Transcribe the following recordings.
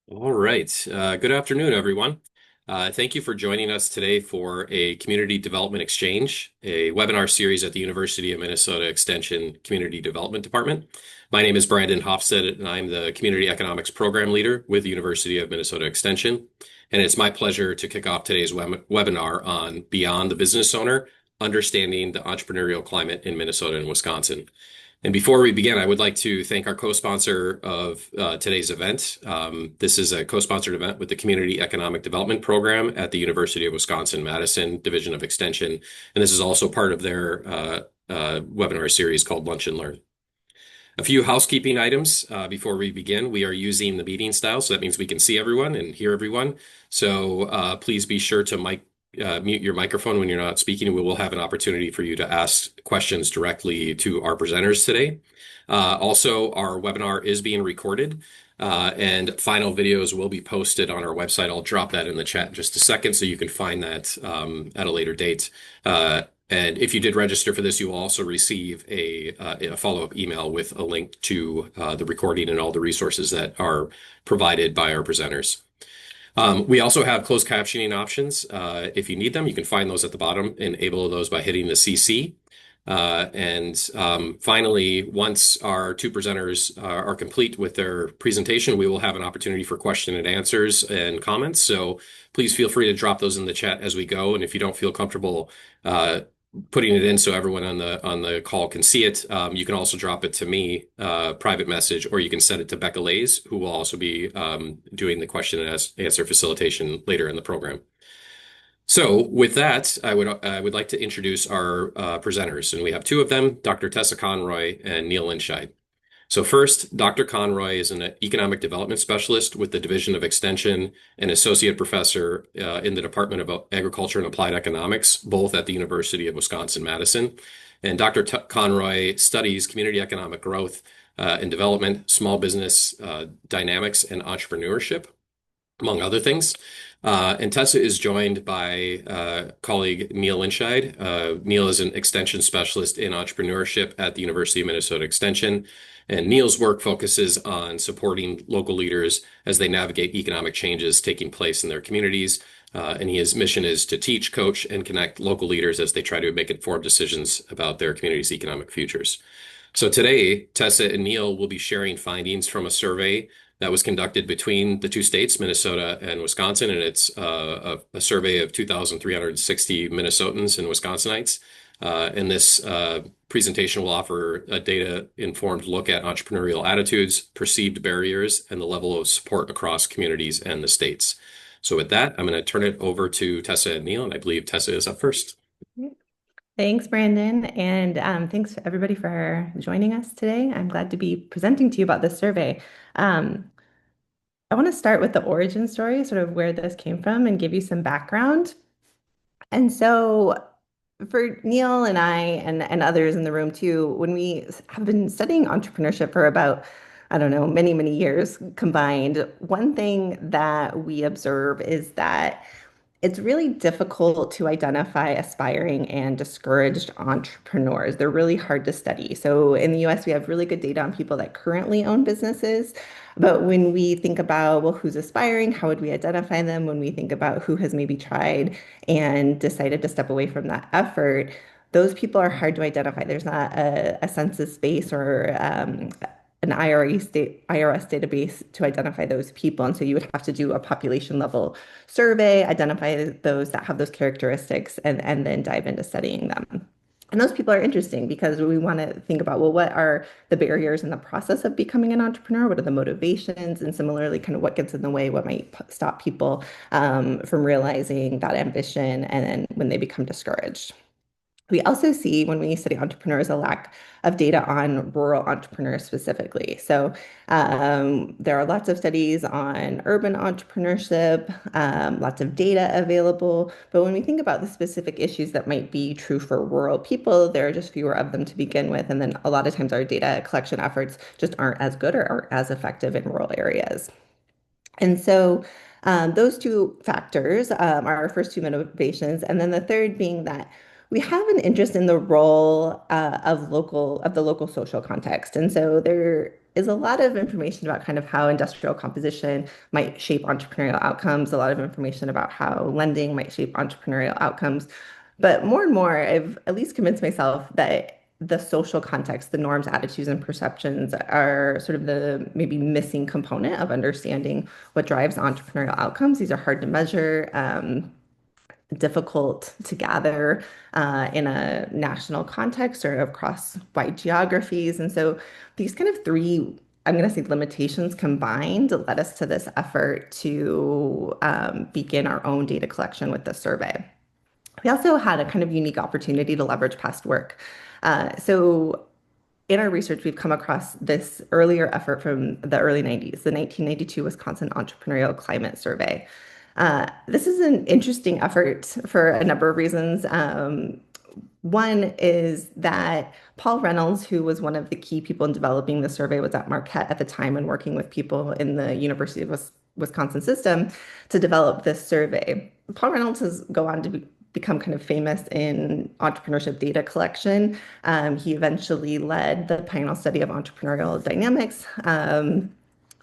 All right. Good afternoon, everyone. Thank you for joining us today for a Community Development Exchange, a webinar series at the University of Minnesota Extension Community Development Department. My name is Brandon Hofstead, and I'm the Community Economics Program Leader with the University of Minnesota Extension. And it's my pleasure to kick off today's webinar on Beyond the Business Owner, Understanding the Entrepreneurial Climate in Minnesota and Wisconsin. And before we begin, I would like to thank our co-sponsor of today's event. This is a co-sponsored event with the Community Economic Development Program at the University of Wisconsin-Madison Division of Extension. And this is also part of their webinar series called Lunch and Learn. A few housekeeping items before we begin. We are using the meeting style, so that means we can see everyone and hear everyone. So please be sure to mute your microphone when you're not speaking. We will have an opportunity for you to ask questions directly to our presenters today. Also, our webinar is being recorded, and final videos will be posted on our website. I'll drop that in the chat in just a second so you can find that at a later date. And if you did register for this, you will also receive a follow-up email with a link to the recording and all the resources that are provided by our presenters. We also have closed captioning options. If you need them, you can find those at the bottom. Enable those by hitting the CC. Finally, once our two presenters are complete with their presentation, we will have an opportunity for question and answers and comments. So please feel free to drop those in the chat as we go. And if you don't feel comfortable putting it in so everyone on the call can see it, you can also drop it to me, private message, or you can send it to Becca Lays, who will also be doing the question and answer facilitation later in the program. So with that, I would like to introduce our presenters, and we have two of them, Dr. Tessa Conroy and Neil Linscheid. So first, Dr. Conroy is an economic development specialist with the Division of Extension and associate professor in the Department of Agriculture and Applied Economics, both at the University of Wisconsin-Madison. And Dr. Conroy studies community economic growth and development, small business dynamics, and entrepreneurship, among other things. And Tessa is joined by colleague Neil Linscheid. Neil is an extension specialist in entrepreneurship at the University of Minnesota Extension. And Neil's work focuses on supporting local leaders as they navigate economic changes taking place in their communities. And his mission is to teach, coach, and connect local leaders as they try to make informed decisions about their community's economic futures. So today, Tessa and Neil will be sharing findings from a survey that was conducted between the two states, Minnesota and Wisconsin, and it's a survey of 2,360 Minnesotans and Wisconsinites. And this presentation will offer a data-informed look at entrepreneurial attitudes, perceived barriers, and the level of support across communities and the states. So with that, I'm going to turn it over to Tessa and Neil, and I believe Tessa is up first. Thanks, Brandon, and thanks everybody for joining us today. I'm glad to be presenting to you about this survey. I want to start with the origin story, sort of where this came from, and give you some background. And so, for Neil and I and others in the room too, when we have been studying entrepreneurship for about, I don't know, many, many years combined, one thing that we observe is that it's really difficult to identify aspiring and discouraged entrepreneurs. They're really hard to study. So in the US, we have really good data on people that currently own businesses. But when we think about, well, who's aspiring, how would we identify them? When we think about who has maybe tried and decided to step away from that effort, those people are hard to identify. There's not a census base or an IRS database to identify those people. And so you would have to do a population level survey, identify those that have those characteristics, and then dive into studying them. And those people are interesting because we want to think about, well, what are the barriers in the process of becoming an entrepreneur? What are the motivations? And similarly, kind of what gets in the way, what might stop people from realizing that ambition and then when they become discouraged. We also see when we study entrepreneurs a lack of data on rural entrepreneurs specifically. So there are lots of studies on urban entrepreneurship, lots of data available. But when we think about the specific issues that might be true for rural people, there are just fewer of them to begin with. And then a lot of times our data collection efforts just aren't as good or aren't as effective in rural areas. And so those two factors are our first two motivations. And then the third being that we have an interest in the role of the local social context. And so there is a lot of information about kind of how industrial composition might shape entrepreneurial outcomes, a lot of information about how lending might shape entrepreneurial outcomes. But more and more, I've at least convinced myself that the social context, the norms, attitudes, and perceptions are sort of the maybe missing component of understanding what drives entrepreneurial outcomes. These are hard to measure. Difficult to gather in a national context or across wide geographies. And so these kind of three, I'm going to say limitations combined led us to this effort to begin our own data collection with the survey. We also had a kind of unique opportunity to leverage past work. So in our research, we've come across this earlier effort from the early 90s, the 1992 Wisconsin Entrepreneurial Climate Survey. This is an interesting effort for a number of reasons. One is that Paul Reynolds, who was one of the key people in developing the survey, was at Marquette at the time and working with people in the University of Wisconsin system to develop this survey. Paul Reynolds has go on to become kind of famous in entrepreneurship data collection. He eventually led the pioneer study of entrepreneurial dynamics.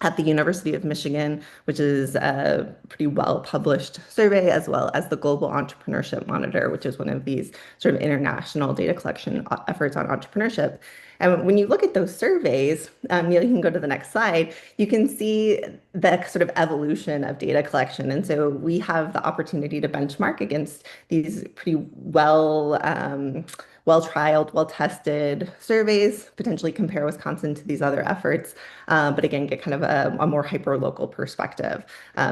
At the University of Michigan, which is a pretty well-published survey, as well as the Global Entrepreneurship Monitor, which is one of these sort of international data collection efforts on entrepreneurship. And when you look at those surveys, Neil, you can go to the next slide, you can see the sort of evolution of data collection. And so we have the opportunity to benchmark against these pretty well-trialed, well-tested surveys, potentially compare Wisconsin to these other efforts, but again, get kind of a more hyper-local perspective.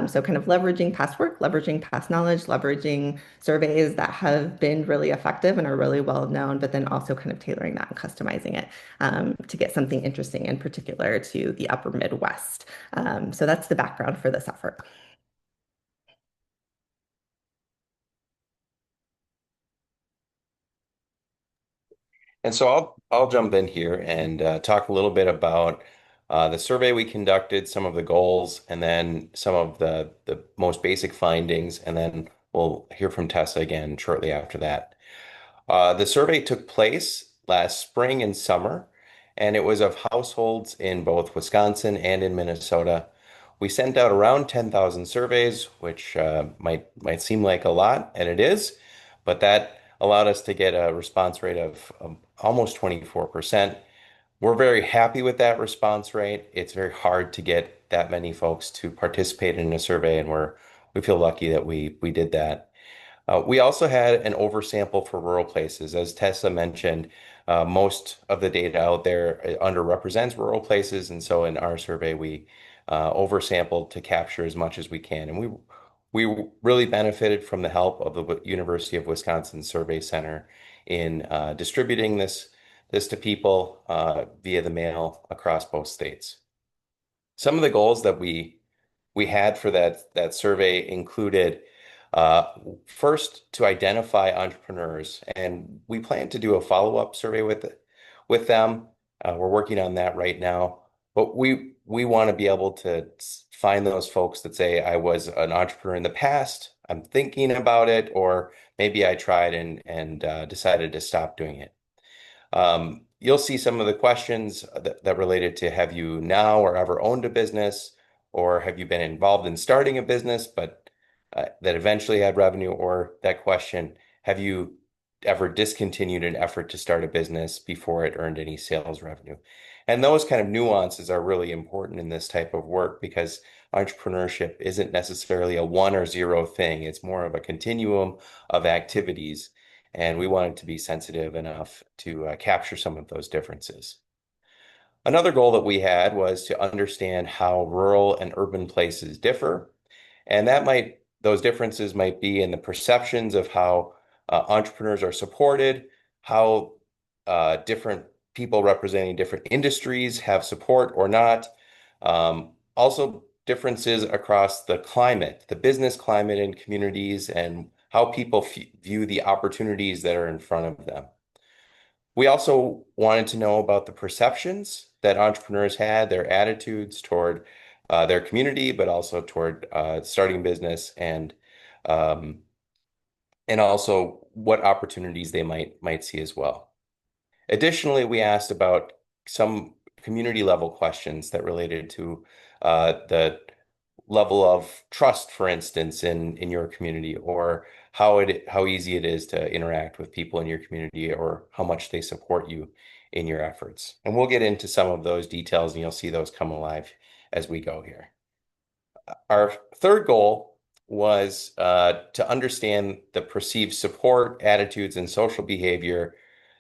So kind of leveraging past work, leveraging past knowledge, leveraging surveys that have been really effective and are really well known, but then also kind of tailoring that and customizing it to get something interesting in particular to the upper Midwest. So that's the background for this effort. And so I'll jump in here and talk a little bit about the survey we conducted, some of the goals, and then some of the most basic findings, and then we'll hear from Tessa again shortly after that. The survey took place last spring and summer, and it was of households in both Wisconsin and in Minnesota. We sent out around 10,000 surveys, which might seem like a lot, and it is, but that allowed us to get a response rate of almost 24%. We're very happy with that response rate. It's very hard to get that many folks to participate in a survey, and we feel lucky that we did that. We also had an oversample for rural places. As Tessa mentioned, most of the data out there underrepresents rural places, and so in our survey, we oversampled to capture as much as we can. And we really benefited from the help of the University of Wisconsin Survey Center in distributing this to people via the mail across both states. Some of the goals that we had for that survey included uh, first to identify entrepreneurs, and we plan to do a follow-up survey with them. We're working on that right now, but we want to be able to find those folks that say, I was an entrepreneur in the past, I'm thinking about it, or maybe I tried and decided to stop doing it. You'll see some of the questions that related to have you now or ever owned a business, or have you been involved in starting a business, but that eventually had revenue, or that question, have you ever discontinued an effort to start a business before it earned any sales revenue? And those kind of nuances are really important in this type of work because entrepreneurship isn't necessarily a one or zero thing. It's more of a continuum of activities. And we wanted to be sensitive enough to capture some of those differences. Another goal that we had was to understand how rural and urban places differ. And those differences might be in the perceptions of how entrepreneurs are supported, how different people representing different industries have support or not. Also, differences across the climate, the business climate in communities, and how people view the opportunities that are in front of them. We also wanted to know about the perceptions that entrepreneurs had, their attitudes toward their community, but also toward starting business, and also what opportunities they might see as well. Additionally, we asked about some community level questions that related to the level of trust, for instance, in your community, or how easy it is to interact with people in your community, or how much they support you in your efforts. And we'll get into some of those details, and you'll see those come alive as we go here. Our third goal was to understand the perceived support, attitudes, and social behavior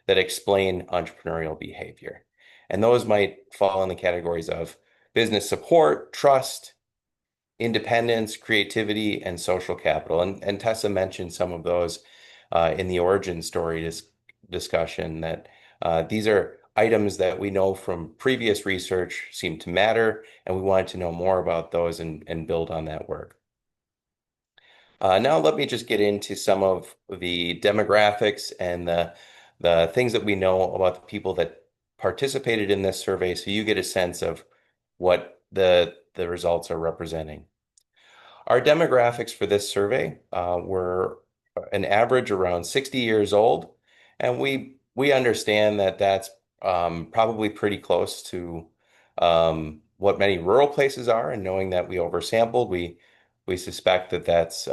that explain entrepreneurial behavior. And those might fall in the categories of business support, trust, independence, creativity, and social capital. And Tessa mentioned some of those in the origin story discussion, that these are items that we know from previous research seem to matter, and we wanted to know more about those and build on that work. Now let me just get into some of the demographics and the things that we know about the people that participated in this survey, so you get a sense of what the results are representing. Our demographics for this survey were an average around 60 years old, and we understand that that's probably pretty close to what many rural places are, and knowing that we oversampled, we suspect that that's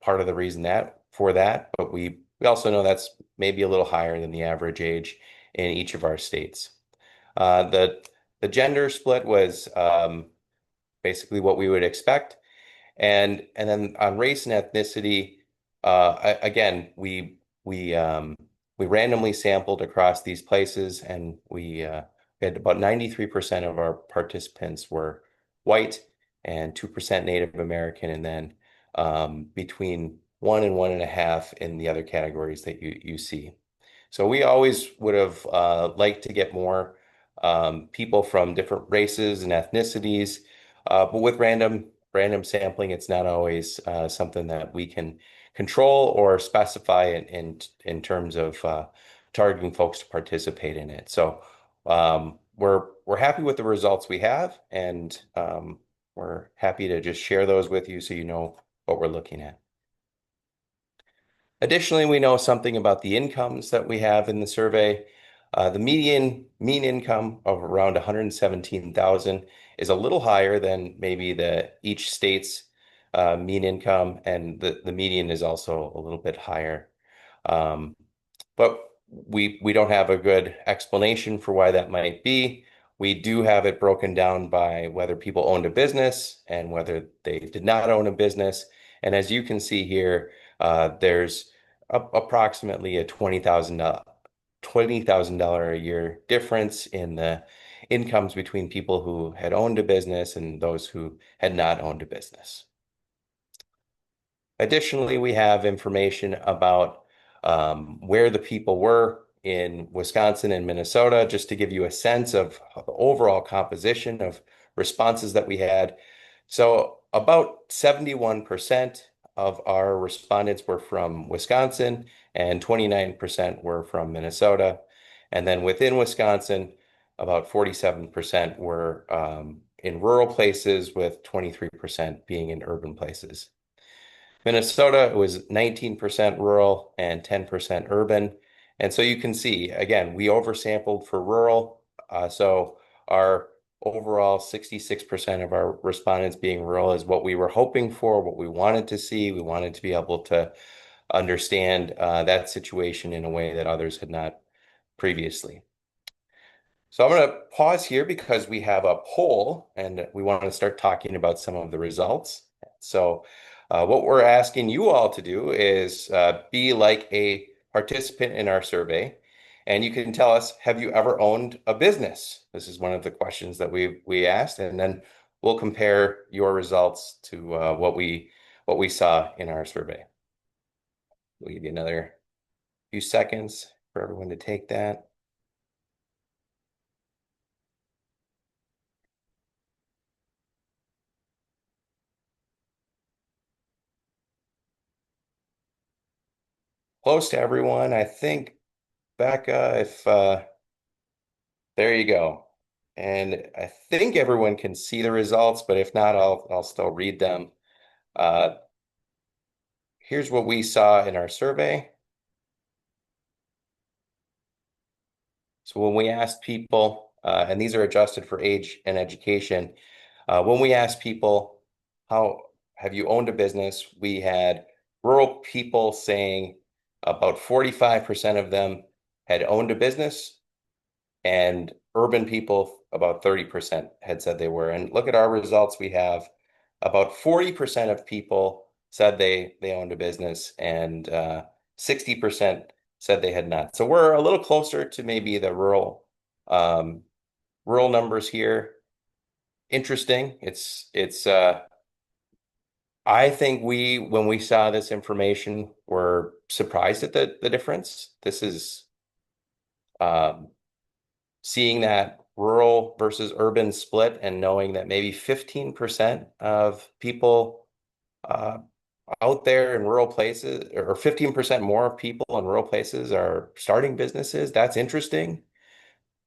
part of the reason for that, but we also know that's maybe a little higher than the average age in each of our states. The gender split was basically what we would expect. And then on race and ethnicity, again, we randomly sampled across these places, and we had about 93% of our participants were white and 2% Native American, and then between 1 and 1.5 in the other categories that you see. So we always would have liked to get more people from different races and ethnicities, but with random sampling, it's not always something that we can control or specify in terms of targeting folks to participate in it. So we're happy with the results we have, and we're happy to just share those with you so you know what we're looking at. Additionally, we know something about the incomes that we have in the survey. The mean income of around 117,000 is a little higher than maybe each state's mean income, and the median is also a little bit higher. But we don't have a good explanation for why that might be. We do have it broken down by whether people owned a business and whether they did not own a business. And as you can see here, there's approximately a $20,000 a year difference in the incomes between people who had owned a business and those who had not owned a business. Additionally, we have information about where the people were in Wisconsin and Minnesota, just to give you a sense of the overall composition of responses that we had. So about 71% of our respondents were from Wisconsin, and 29% were from Minnesota. And then within Wisconsin, about 47% were in rural places, with 23% being in urban places. Minnesota was 19% rural and 10% urban. And so you can see, again, we oversampled for rural. So our overall 66% of our respondents being rural is what we were hoping for, what we wanted to see. We wanted to be able to understand that situation in a way that others had not previously. So I'm going to pause here because we have a poll, and we want to start talking about some of the results. So what we're asking you all to do is be like a participant in our survey, and you can tell us, have you ever owned a business? This is one of the questions that we asked, and then we'll compare your results to what we saw in our survey. We'll give you another few seconds for everyone to take that. Close to everyone, I think. Becca, if there you go. And I think everyone can see the results, but if not, I'll still read them. Here's what we saw in our survey. So when we asked people, and these are adjusted for age and education, when we asked people, how have you owned a business? We had rural people saying about 45% of them had owned a business, and urban people, about 30% had said they were. And look at our results. We have about 40% of people said they owned a business, and 60% said they had not. So we're a little closer to maybe the rural numbers here. Interesting. I think when we saw this information, were surprised at the difference. This is um, seeing that rural versus urban split and knowing that maybe 15% of people uh, out there in rural places, or 15% more people in rural places are starting businesses. That's interesting,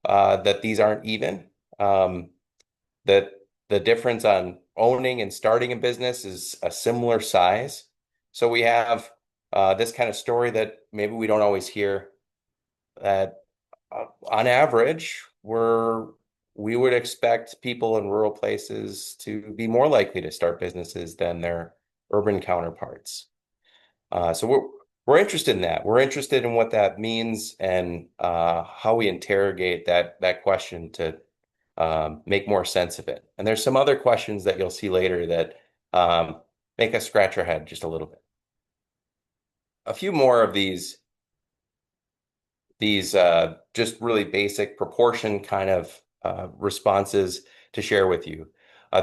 that these aren't even. That the difference on owning and starting a business is a similar size. So we have this kind of story that maybe we don't always hear, that on average, we would expect people in rural places to be more likely to start businesses than their urban counterparts. So we're interested in that. We're interested in what that means, and how we interrogate that question to make more sense of it. And there's some other questions that you'll see later that make us scratch our head just a little bit. A few more of these just really basic proportion kind of responses to share with you.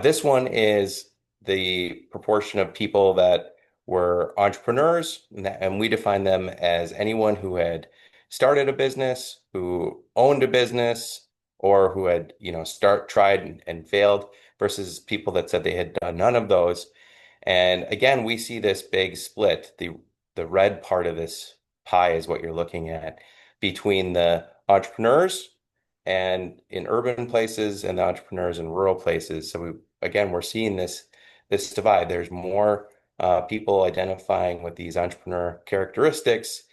This one is the proportion of people that were entrepreneurs, and we define them as anyone who had started a business, who owned a business, or who had, tried and failed, versus people that said they had done none of those. And again, we see this big split. The red part of this pie is what you're looking at, between the entrepreneurs and in urban places and the entrepreneurs in rural places. So we're seeing this divide. There's more people identifying with these entrepreneur characteristics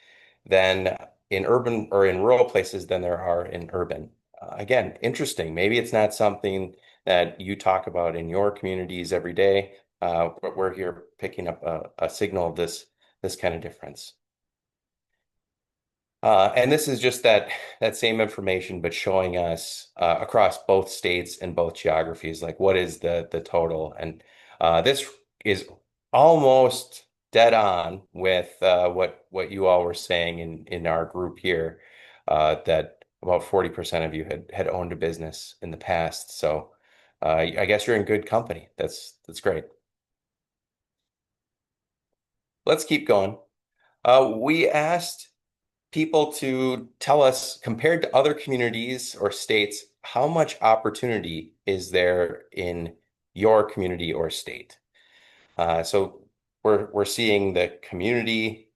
than in urban or in rural places than there are in urban. Again, interesting. Maybe it's not something that you talk about in your communities every day, but we're here picking up a signal of this kind of difference. And this is just that same information, but showing us across both states and both geographies, like what is the total. And this is almost dead on with what you all were saying in our group here, that about 40% of you had owned a business in the past. So I guess you're in good company. That's great. Let's keep going. We asked people to tell us, compared to other communities or states, how much opportunity is there in your community or state? So we're seeing the community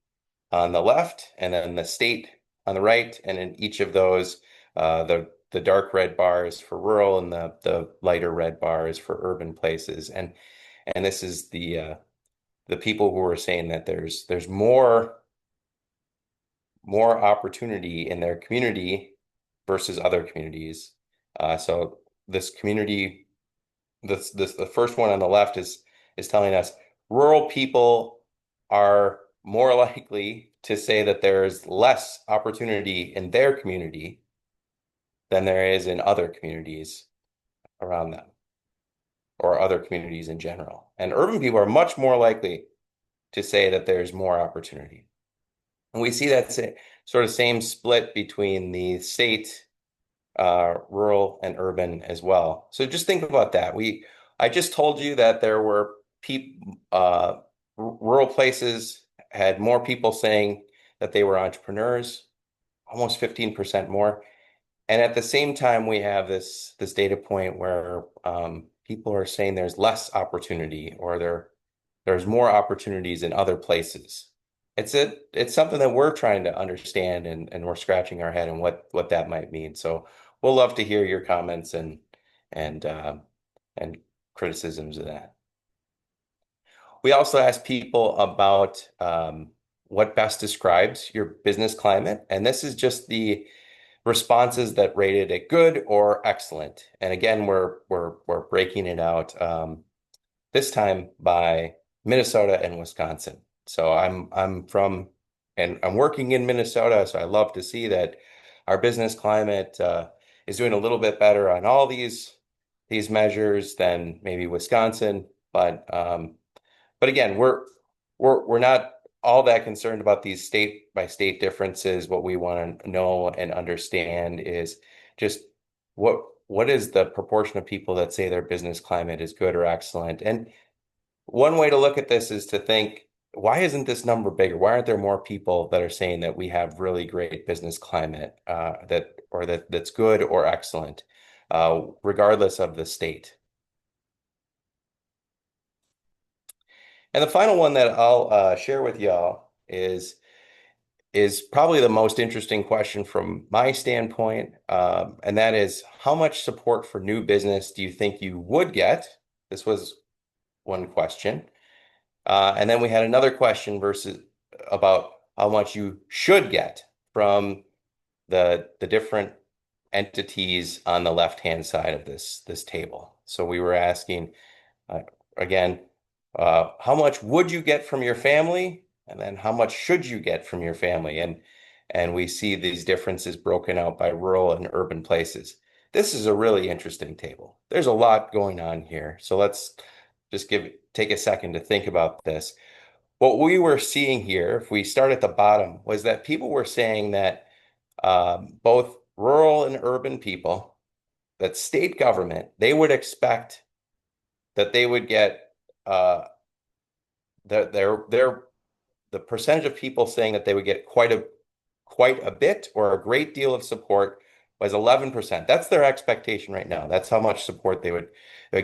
on the left, and then the state on the right, and in each of those, the dark red bar is for rural, and the lighter red bar is for urban places. And this is the people who are saying that there's more opportunity in their community versus other communities. So this community, the first one on the left is telling us rural people are more likely to say that there's less opportunity in their community than there is in other communities around them, or other communities in general. And urban people are much more likely to say that there's more opportunity. And we see that sort of same split between the state, rural and urban as well. So just think about that. I just told you that there were rural places had more people saying that they were entrepreneurs, almost 15% more. And at the same time, we have this data point where people are saying there's less opportunity, or there's more opportunities in other places. It's something that we're trying to understand, and we're scratching our head on what that might mean. So we'll love to hear your comments and criticisms of that. We also asked people about what best describes your business climate, and this is just the responses that rated it good or excellent. And again, we're breaking it out this time by Minnesota and Wisconsin. So I'm working in Minnesota, so I love to see that our business climate is doing a little bit better on all these measures than maybe Wisconsin. But again, we're not all that concerned about these state by state differences. What we want to know and understand is just what is the proportion of people that say their business climate is good or excellent. And one way to look at this is to think, why isn't this number bigger? Why aren't there more people that are saying that we have really great business climate that's good or excellent, regardless of the state? And the final one that I'll share with y'all is probably the most interesting question from my standpoint, and that is, how much support for new business do you think you would get? This was one question. And then we had another question versus about how much you should get from the different entities on the left-hand side of this table. So we were asking, again, how much would you get from your family? And then how much should you get from your family? And we see these differences broken out by rural and urban places. This is a really interesting table. There's a lot going on here. So let's just take a second to think about this. What we were seeing here, if we start at the bottom, was that people were saying that both rural and urban people, that state government, they would expect that they would get the percentage of people saying that they would get quite a bit or a great deal of support was 11%. That's their expectation right now. That's how much support they would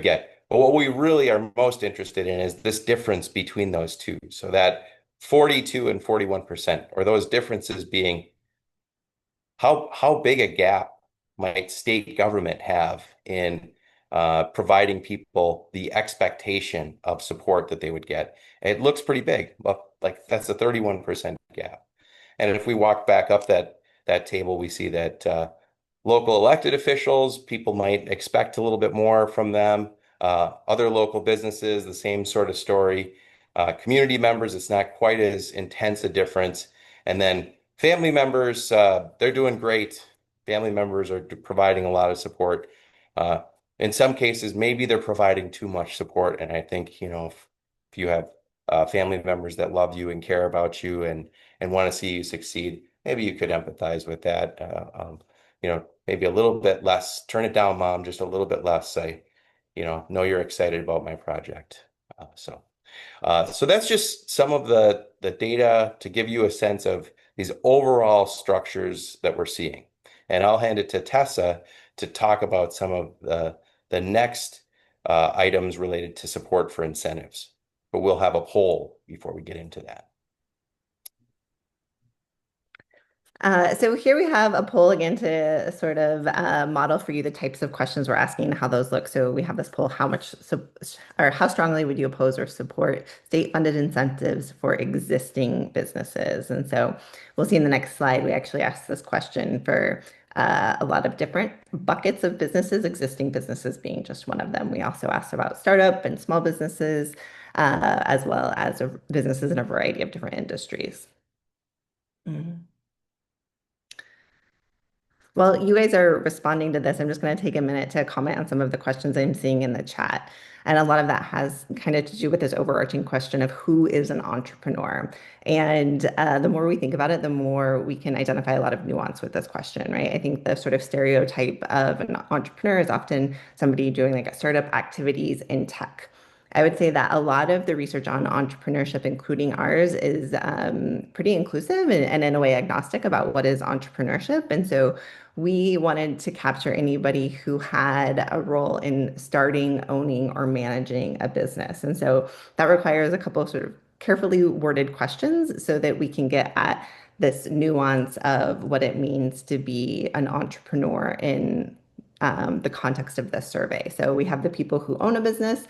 get. But what we really are most interested in is this difference between those two. So that 42 and 41%, or those differences being how big a gap might state government have in providing people the expectation of support that they would get. It looks pretty big, but like that's a 31% gap. And if we walk back up that table, we see that local elected officials, people might expect a little bit more from them. Other local businesses, the same sort of story. Community members, it's not quite as intense a difference. And then family members, they're doing great. Family members are providing a lot of support. In some cases, maybe they're providing too much support. And I think, if you have family members that love you and care about you and want to see you succeed, maybe you could empathize with that. Maybe a little bit less. Turn it down, mom, just a little bit less. Say, know you're excited about my project. So that's just some of the data to give you a sense of these overall structures that we're seeing. And I'll hand it to Tessa to talk about some of the next items related to support for incentives. But we'll have a poll before we get into that. So here we have a poll again to sort of model for you the types of questions we're asking and how those look. So we have this poll: how strongly would you oppose or support state-funded incentives for existing businesses? And so we'll see in the next slide, we actually asked this question for a lot of different buckets of businesses, existing businesses being just one of them. We also asked about startup and small businesses, as well as businesses in a variety of different industries. Well, you guys are responding to this. I'm just going to take a minute to comment on some of the questions I'm seeing in the chat. And a lot of that has kind of to do with this overarching question of who is an entrepreneur. And the more we think about it, the more we can identify a lot of nuance with this question, right? I think the sort of stereotype of an entrepreneur is often somebody doing like a startup activities in tech. I would say that a lot of the research on entrepreneurship, including ours, is pretty inclusive and in a way agnostic about what is entrepreneurship. And so we wanted to capture anybody who had a role in starting, owning, or managing a business. And so that requires a couple of sort of carefully worded questions so that we can get at this nuance of what it means to be an entrepreneur in the context of this survey. So we have the people who own a business.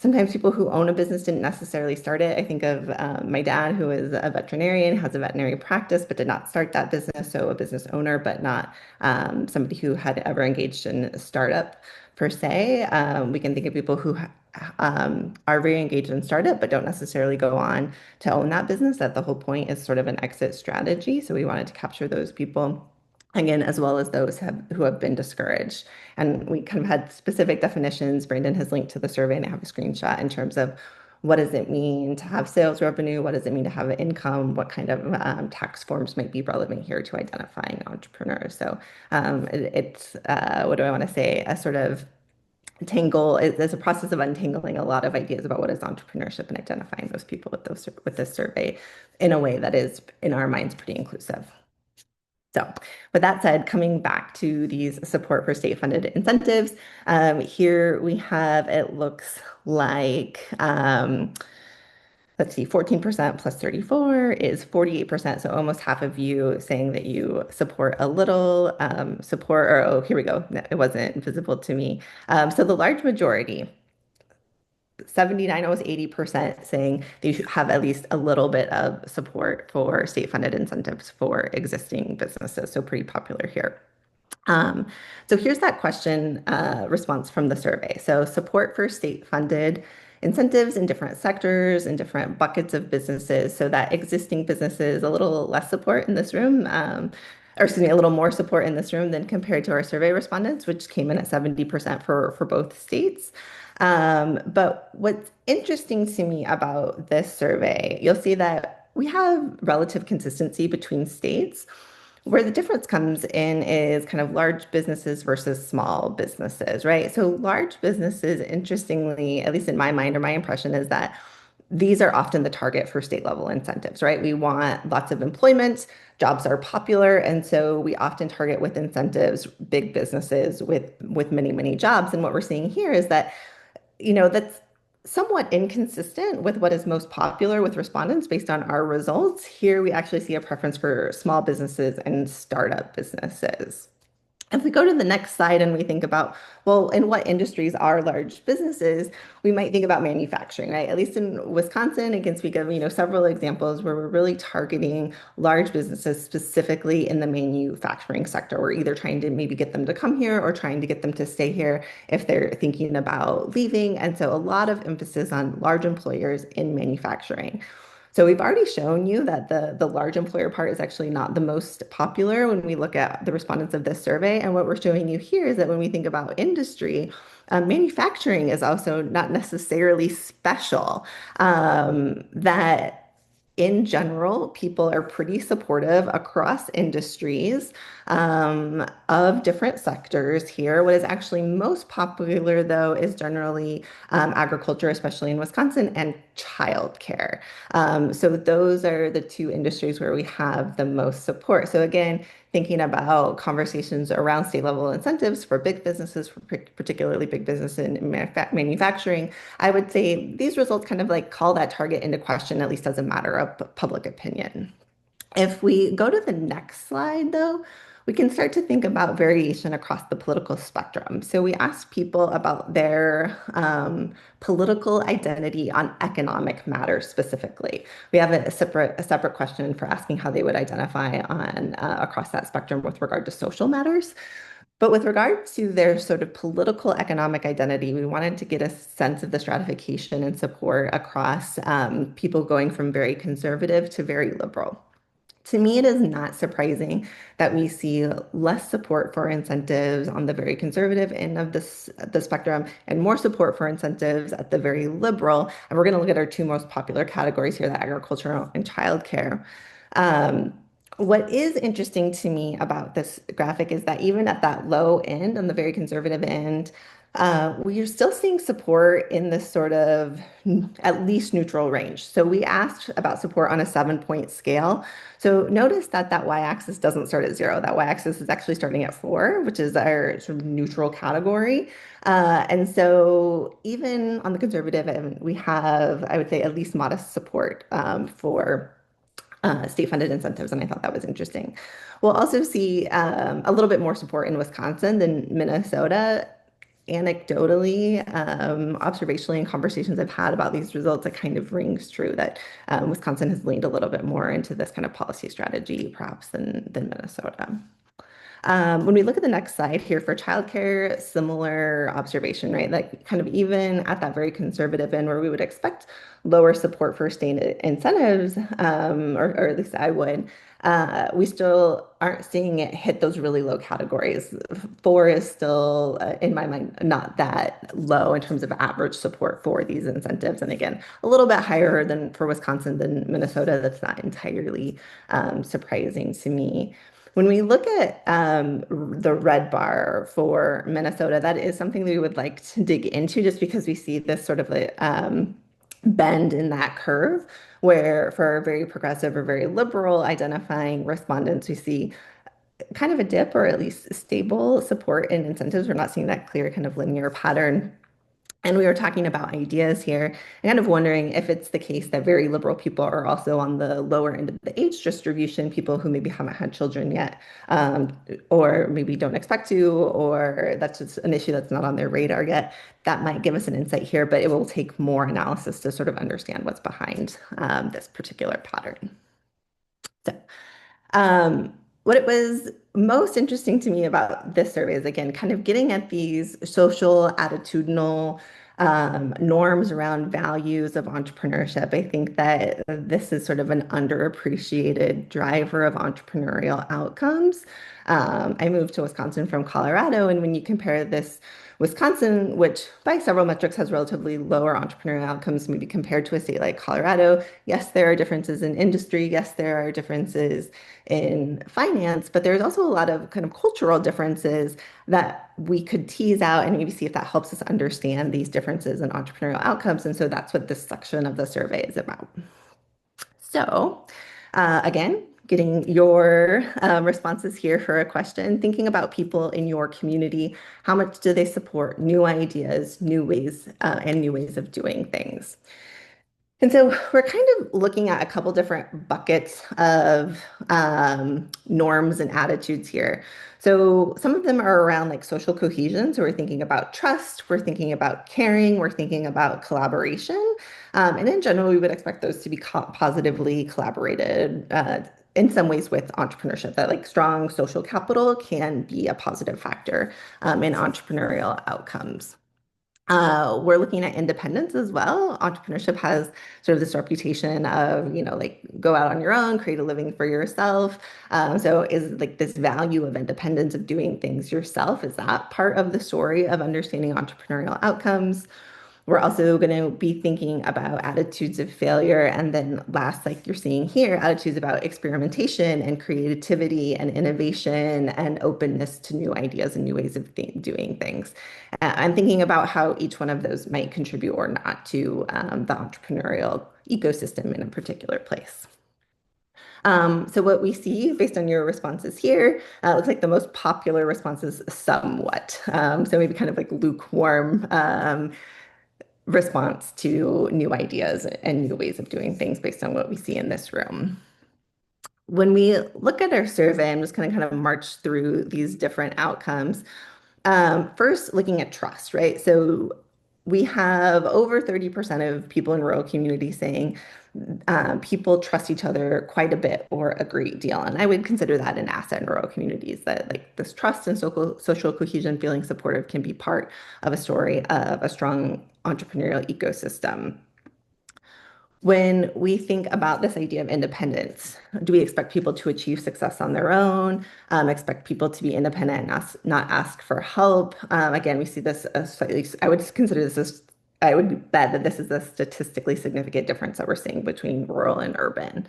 Sometimes people who own a business didn't necessarily start it. I think of my dad, who is a veterinarian, has a veterinary practice, but did not start that business. So a business owner, but not somebody who had ever engaged in a startup per se. We can think of people who are very engaged in startup, but don't necessarily go on to own that business. That the whole point is sort of an exit strategy. So we wanted to capture those people again, as well as those who have been discouraged. And we kind of had specific definitions. Brandon has linked to the survey, and I have a screenshot in terms of what does it mean to have sales revenue? What does it mean to have an income? What kind of tax forms might be relevant here to identifying entrepreneurs? So it's, what do I want to say, a sort of there's a process of untangling a lot of ideas about what is entrepreneurship and identifying those people with this survey in a way that is, in our minds, pretty inclusive. So with that said, coming back to these support for state-funded incentives, here we have, it looks like, let's see, 14% plus 34 is 48%. So almost half of you saying that you support a little support, or oh, here we go. It wasn't visible to me. So the large majority, 79, almost 80% saying they should have at least a little bit of support for state-funded incentives for existing businesses. So pretty popular here. So here's that question response from the survey. So support for state-funded incentives in different sectors and different buckets of businesses. So that existing businesses, a little less support in this room, or excuse me, a little more support in this room than compared to our survey respondents, which came in at 70% for both states. But what's interesting to me about this survey, you'll see that we have relative consistency between states. Where the difference comes in is kind of large businesses versus small businesses, right? So large businesses, interestingly, at least in my mind or my impression, is that these are often the target for state level incentives, right? We want lots of employment, jobs are popular, and so we often target with incentives big businesses with many, many jobs. And what we're seeing here is that, that's somewhat inconsistent with what is most popular with respondents based on our results. Here we actually see a preference for small businesses and startup businesses. If we go to the next slide and we think about, well, in what industries are large businesses, we might think about manufacturing, right? At least in Wisconsin, I can speak of, several examples where we're really targeting large businesses specifically in the manufacturing sector. We're either trying to maybe get them to come here or trying to get them to stay here if they're thinking about leaving. And so a lot of emphasis on large employers in manufacturing. So we've already shown you that the large employer part is actually not the most popular when we look at the respondents of this survey. And what we're showing you here is that when we think about industry, manufacturing is also not necessarily special. That in general, people are pretty supportive across industries of different sectors here. What is actually most popular, though, is generally agriculture, especially in Wisconsin, and childcare. So those are the two industries where we have the most support. So again, thinking about conversations around state level incentives for big businesses, particularly big business in manufacturing, I would say these results kind of like call that target into question, at least as a matter of public opinion. If we go to the next slide, though, we can start to think about variation across the political spectrum. So we asked people about their political identity on economic matters specifically. We have a separate question for asking how they would identify on across that spectrum with regard to social matters. But with regard to their sort of political economic identity, we wanted to get a sense of the stratification and support across people going from very conservative to very liberal. To me, it is not surprising that we see less support for incentives on the very conservative end of the spectrum and more support for incentives at the very liberal. And we're going to look at our two most popular categories here, the agricultural and childcare. What is interesting to me about this graphic is that even at that low end, on the very conservative end, we are still seeing support in this sort of at least neutral range. So we asked about support on a 7-point scale. So notice that y-axis doesn't start at 0. That y-axis is actually starting at 4, which is our sort of neutral category. And so even on the conservative, we have, I would say, at least modest support for state-funded incentives, and I thought that was interesting. We'll also see a little bit more support in Wisconsin than Minnesota. anecdotally, observationally, in conversations I've had about these results, it kind of rings true that Wisconsin has leaned a little bit more into this kind of policy strategy, perhaps, than Minnesota. When we look at the next slide here for childcare, similar observation, right? Like kind of even at that very conservative end where we would expect lower support for state incentives, or at least I would, we still aren't seeing it hit those really low categories. Four is still, in my mind, not that low in terms of average support for these incentives. And again, a little bit higher than for Wisconsin than Minnesota. That's not entirely surprising to me. When we look at the red bar for Minnesota, that is something that we would like to dig into just because we see this sort of a bend in that curve where for very progressive or very liberal identifying respondents, we see kind of a dip or at least stable support in incentives. We're not seeing that clear kind of linear pattern. And we were talking about ideas here and kind of wondering if it's the case that very liberal people are also on the lower end of the age distribution, people who maybe haven't had children yet, or maybe don't expect to, or that's just an issue that's not on their radar yet. That might give us an insight here, but it will take more analysis to sort of understand what's behind this particular pattern. So what it was most interesting to me about this survey is, again, kind of getting at these social, attitudinal norms around values of entrepreneurship. I think that this is sort of an underappreciated driver of entrepreneurial outcomes. I moved to Wisconsin from Colorado, and when you compare this Wisconsin, which by several metrics has relatively lower entrepreneurial outcomes, maybe compared to a state like Colorado. Yes, there are differences in industry. Yes, there are differences in finance, but there's also a lot of kind of cultural differences that we could tease out and maybe see if that helps us understand these differences in entrepreneurial outcomes. And so that's what this section of the survey is about. So again, getting your responses here for a question, thinking about people in your community, how much do they support new ideas, new ways, and new ways of doing things? And so we're kind of looking at a couple different buckets of norms and attitudes here. So some of them are around like social cohesion. So we're thinking about trust, we're thinking about caring, we're thinking about collaboration. And in general, we would expect those to be positively collaborated in some ways with entrepreneurship, that like strong social capital can be a positive factor in entrepreneurial outcomes. We're looking at independence as well. Entrepreneurship has sort of this reputation of, like go out on your own, create a living for yourself. So is like this value of independence, of doing things yourself, is that part of the story of understanding entrepreneurial outcomes? We're also going to be thinking about attitudes of failure. And then last, like you're seeing here, attitudes about experimentation and creativity and innovation and openness to new ideas and new ways of doing things. I'm thinking about how each one of those might contribute or not to the entrepreneurial ecosystem in a particular place. So what we see based on your responses here, looks like the most popular response is somewhat. So maybe kind of like lukewarm response to new ideas and new ways of doing things based on what we see in this room. When we look at our survey, I'm just going to kind of march through these different outcomes. First, looking at trust, right? So we have over 30% of people in rural communities saying people trust each other quite a bit or a great deal. And I would consider that an asset in rural communities, that like this trust and social cohesion, feeling supportive can be part of a story of a strong entrepreneurial ecosystem. When we think about this idea of independence, do we expect people to achieve success on their own, expect people to be independent and not ask for help? Again, we see this as slightly, I would consider this as, I would bet that this is a statistically significant difference that we're seeing between rural and urban.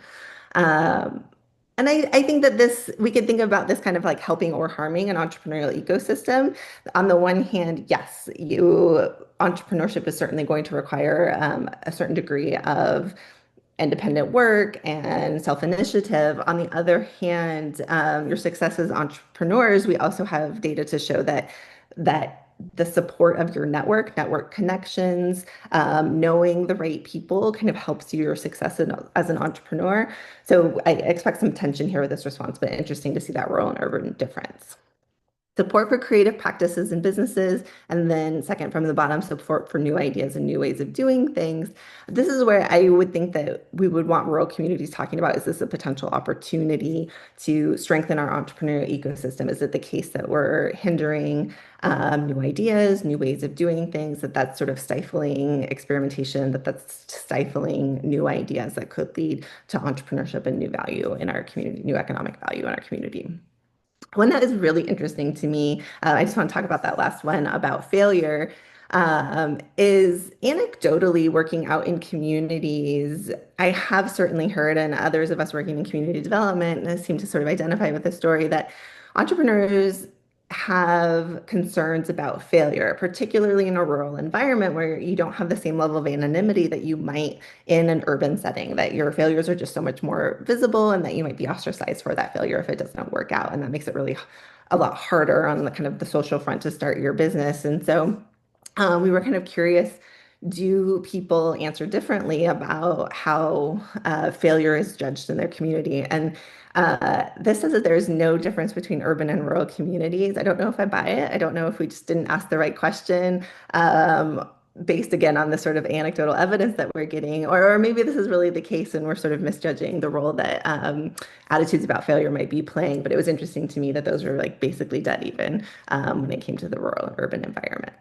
And I think that we could think about this kind of like helping or harming an entrepreneurial ecosystem. On the one hand, yes, entrepreneurship is certainly going to require a certain degree of independent work and self-initiative. On the other hand, your success as entrepreneurs, we also have data to show that the support of your network connections, knowing the right people kind of helps your success as an entrepreneur. So I expect some tension here with this response, but interesting to see that rural and urban difference. Support for creative practices and businesses, and then second from the bottom, support for new ideas and new ways of doing things. This is where I would think that we would want rural communities talking about, is this a potential opportunity to strengthen our entrepreneurial ecosystem? Is it the case that we're hindering new ideas, new ways of doing things, that's sort of stifling experimentation, that's stifling new ideas that could lead to entrepreneurship and new value in our community, new economic value in our community? One that is really interesting to me, I just want to talk about that last one about failure, is anecdotally working out in communities. I have certainly heard, and others of us working in community development seem to sort of identify with the story, that entrepreneurs have concerns about failure, particularly in a rural environment where you don't have the same level of anonymity that you might in an urban setting, that your failures are just so much more visible and that you might be ostracized for that failure if it doesn't work out. And that makes it really a lot harder on the kind of the social front to start your business. And so we were kind of curious, do people answer differently about how failure is judged in their community? And this says that there's no difference between urban and rural communities. I don't know if I buy it. I don't know if we just didn't ask the right question, based again on the sort of anecdotal evidence that we're getting, or maybe this is really the case and we're sort of misjudging the role that attitudes about failure might be playing. But it was interesting to me that those were like basically dead even when it came to the rural and urban environment.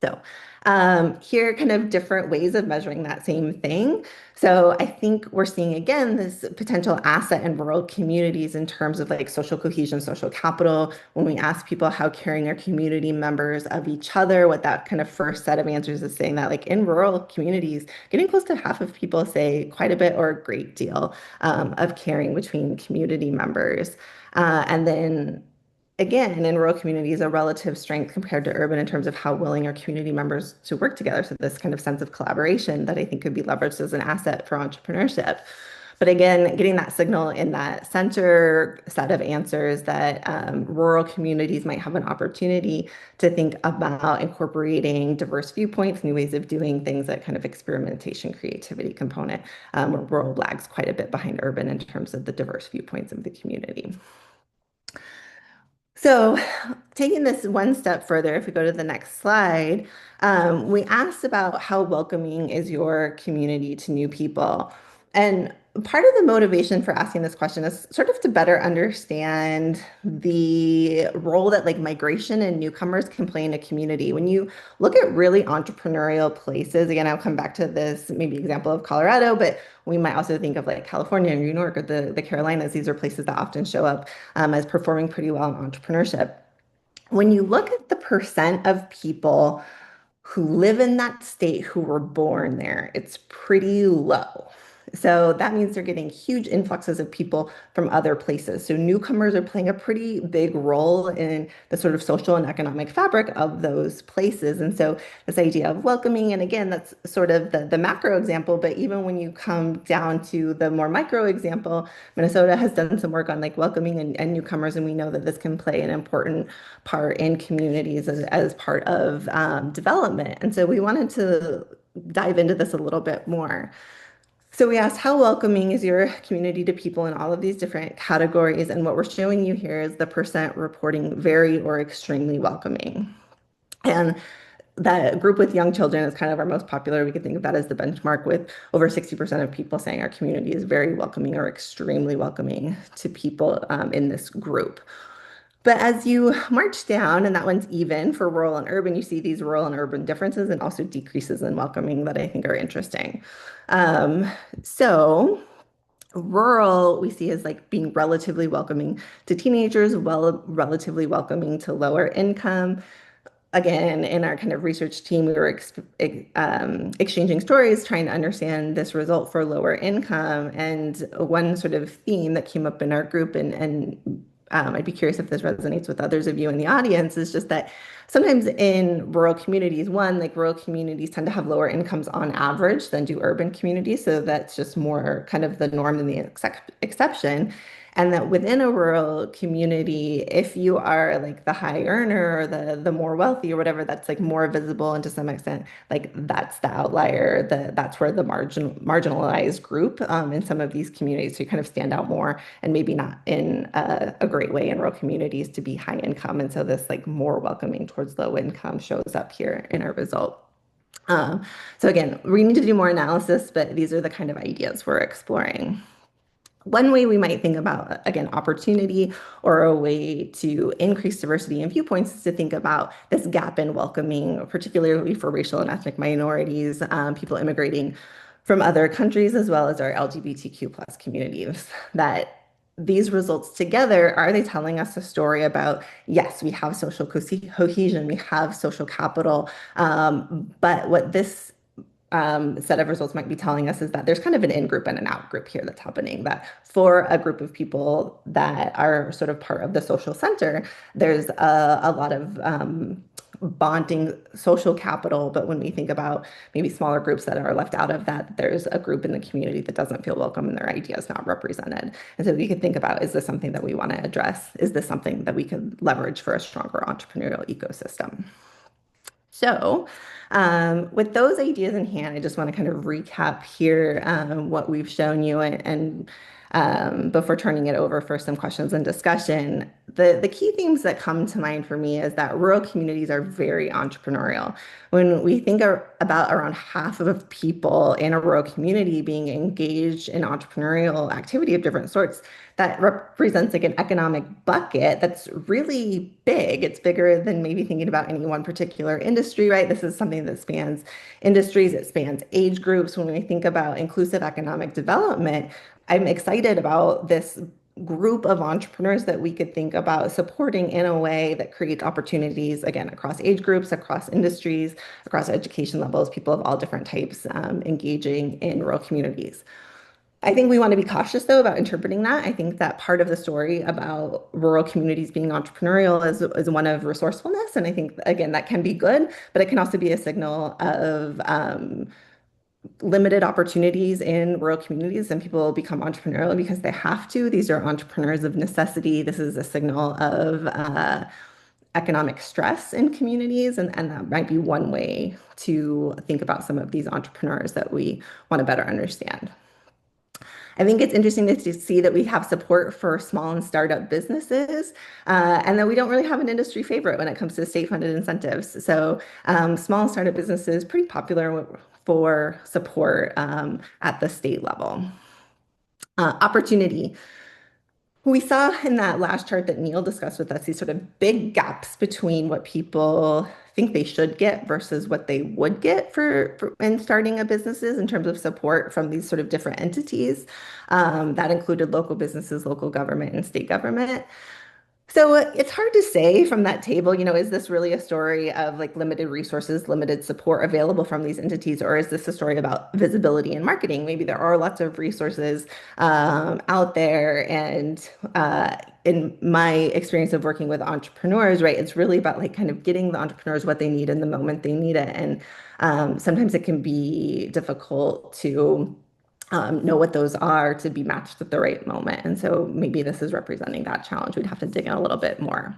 So here are kind of different ways of measuring that same thing. So I think we're seeing again this potential asset in rural communities in terms of like social cohesion, social capital. When we ask people how caring are community members of each other, what that kind of first set of answers is saying that like in rural communities, getting close to half of people say quite a bit or a great deal of caring between community members. And then again, in rural communities, a relative strength compared to urban in terms of how willing are community members to work together. So this kind of sense of collaboration that I think could be leveraged as an asset for entrepreneurship. But again, getting that signal in that center set of answers that rural communities might have an opportunity to think about incorporating diverse viewpoints, new ways of doing things, that kind of experimentation, creativity component, where rural lags quite a bit behind urban in terms of the diverse viewpoints of the community. So taking this one step further, if we go to the next slide, we asked about how welcoming is your community to new people. And part of the motivation for asking this question is sort of to better understand the role that like migration and newcomers can play in a community. When you look at really entrepreneurial places, again, I'll come back to this maybe example of Colorado, but we might also think of like California or New York or the Carolinas. These are places that often show up as performing pretty well in entrepreneurship. When you look at the percent of people who live in that state who were born there, it's pretty low. So that means they're getting huge influxes of people from other places. So newcomers are playing a pretty big role in the sort of social and economic fabric of those places. And so this idea of welcoming, and again, that's sort of the macro example, but even when you come down to the more micro example, Minnesota has done some work on like welcoming and newcomers, and we know that this can play an important part in communities as part of development. And so we wanted to dive into this a little bit more. So we asked, how welcoming is your community to people in all of these different categories? And what we're showing you here is the percent reporting very or extremely welcoming. And that group with young children is kind of our most popular. We could think of that as the benchmark, with over 60% of people saying our community is very welcoming or extremely welcoming to people in this group. But as you march down, and that one's even for rural and urban, you see these rural and urban differences and also decreases in welcoming that I think are interesting. So rural we see as like being relatively welcoming to teenagers, relatively welcoming to lower income. Again, in our kind of research team, we were exchanging stories, trying to understand this result for lower income. And one sort of theme that came up in our group, and I'd be curious if this resonates with others of you in the audience, is just that sometimes in rural communities, like rural communities tend to have lower incomes on average than do urban communities. So that's just more kind of the norm than the exception. And that within a rural community, if you are like the high earner or the more wealthy or whatever, that's like more visible, and to some extent, like that's the outlier, that's where the marginalized group in some of these communities, so you kind of stand out more, and maybe not in a great way in rural communities to be high income. And so this like more welcoming towards low income shows up here in our result. Um, so again, we need to do more analysis, but these are the kind of ideas we're exploring. One way we might think about, again, opportunity or a way to increase diversity in viewpoints is to think about this gap in welcoming, particularly for racial and ethnic minorities, people immigrating from other countries, as well as our LGBTQ plus communities. That these results together, are they telling us a story about, yes, we have social cohesion, we have social capital, but what this set of results might be telling us is that there's kind of an in group and an out group here that's happening. That for a group of people that are sort of part of the social center, there's a lot of bonding social capital. But when we think about maybe smaller groups that are left out of that, there's a group in the community that doesn't feel welcome and their ideas not represented. And so we could think about, is this something that we want to address? Is this something that we could leverage for a stronger entrepreneurial ecosystem? So, with those ideas in hand, I just want to kind of recap here what we've shown you, and before turning it over for some questions and discussion. The key themes that come to mind for me is that rural communities are very entrepreneurial. When we think about around half of people in a rural community being engaged in entrepreneurial activity of different sorts, that represents like an economic bucket that's really big. It's bigger than maybe thinking about any one particular industry, right? This is something that spans industries, it spans age groups. When we think about inclusive economic development, I'm excited about this group of entrepreneurs that we could think about supporting in a way that creates opportunities, again, across age groups, across industries, across education levels, people of all different types engaging in rural communities. I think we want to be cautious, though, about interpreting that. I think that part of the story about rural communities being entrepreneurial is one of resourcefulness. And I think, again, that can be good, but it can also be a signal of limited opportunities in rural communities, and people become entrepreneurial because they have to. These are entrepreneurs of necessity. This is a signal of economic stress in communities, and that might be one way to think about some of these entrepreneurs that we want to better understand. I think it's interesting to see that we have support for small and startup businesses, and that we don't really have an industry favorite when it comes to state-funded incentives. So small and startup businesses pretty popular for support at the state level. Opportunity. We saw in that last chart that Neil discussed with us these sort of big gaps between what people think they should get versus what they would get for in starting a businesses in terms of support from these sort of different entities. That included local businesses, local government, and state government. So it's hard to say from that table, is this really a story of like limited resources, limited support available from these entities, or is this a story about visibility and marketing? Maybe there are lots of resources out there, and in my experience of working with entrepreneurs, right, it's really about like kind of getting the entrepreneurs what they need in the moment they need it, and sometimes it can be difficult to know what those are to be matched at the right moment. And so maybe this is representing that challenge. We'd have to dig in a little bit more.